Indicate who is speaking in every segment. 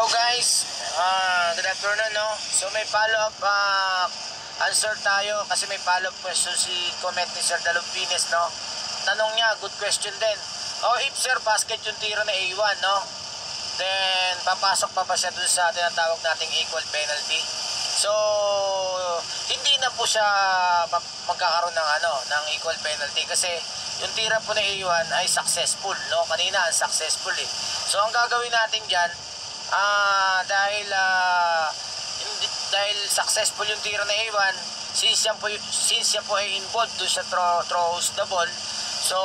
Speaker 1: So guys, good afternoon, no? So may follow-up answer tayo kasi may follow-up question si comment ni Sir Dalumpines, no? Tanong niya, good question din. If sir, basket yung tira na A1, no? Then, papasok pa ba siya dun sa tinatawag nating equal penalty? So, hindi na po siya magkakaroon ng equal penalty kasi yung tira po na A1 ay successful, no? Kanina, unsuccessful eh. So, ang gagawin natin dyan, dahil successful yung tira na A1, since siya po ay involved doon sa throws the ball, so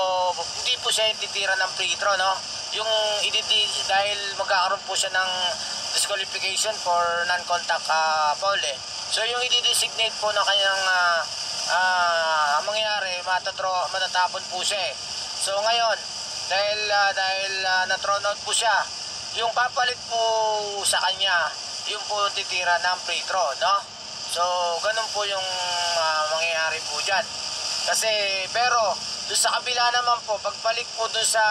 Speaker 1: hindi po siya yung titira ng free throw, no? Yung dahil magkakaroon po siya ng disqualification for non-contact foul eh. So yung i-designate po na kanyang mangyayari, matatapon po siya eh. So ngayon, dahil na-thrown out po siya, yung papalit po sa kanya, yung po titira ng free throw, no? So, ganun po yung mangyayari po dyan. Kasi, pero, doon sa kabila naman po, pagbalik po doon sa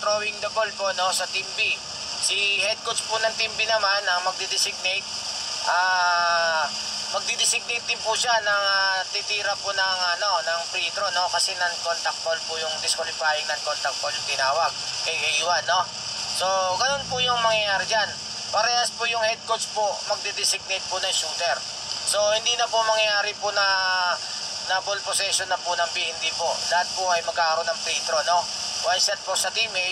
Speaker 1: throwing the ball po, no? Sa Team B. Si head coach po ng Team B naman, ang magdidesignate, din po siya ng titira po ng free throw, no? Kasi non-contact foul po yung disqualifying non-contact foul yung tinawag kay A1, no? So, ganun po yung mangyayari dyan. Parehas po yung head coach po magdidesignate po ng shooter. So, hindi na po mangyayari po na ball possession na po ng B, hindi po. Lahat po ay magkakaroon ng free throw, no? 1 shot po sa Team A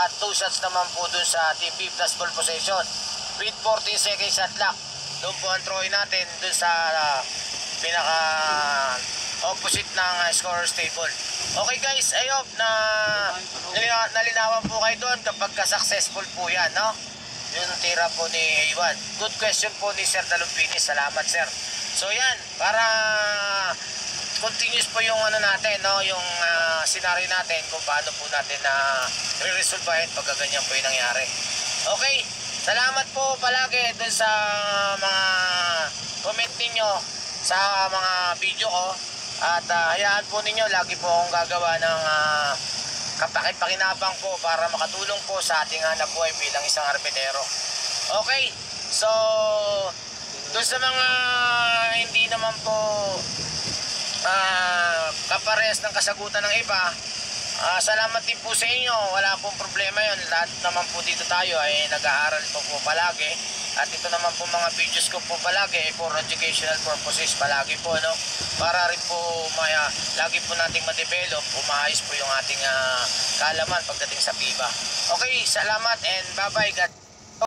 Speaker 1: at 2 shots naman po dun sa Team B plus ball possession. With 14 seconds shot clock. Doon po ang throwing natin dun sa pinaka opposite ng scorer's table. Okay guys, I hope na nalinawan po kayo doon kapag successful po yan, no? Yung tira po ni A1. Good question po ni Sir Dalumpines. Salamat sir. So yan, para continuous po yung natin, no? Yung scenario natin kung paano po natin re-resolvehin pag ganyan po yung nangyari. Okay, salamat po palagi dun sa mga comment ninyo sa mga video ko. At hayaan po ninyo, lagi po akong gagawa ng kapakipakinabang po para makatulong po sa ating hanap buhay bilang isang arbitero. Okay, so doon sa mga hindi naman po kaparehas ng kasagutan ng iba, salamat din po sa inyo. Wala pong problema yon. Lahat naman po dito tayo ay nag-aaral po palagi. At ito naman po mga videos ko po palagi for educational purposes palagi po, no? Para rin po lagi po nating ma-develop, umaayos po yung ating kaalaman pagdating sa FIBA. Okay, salamat and bye-bye. God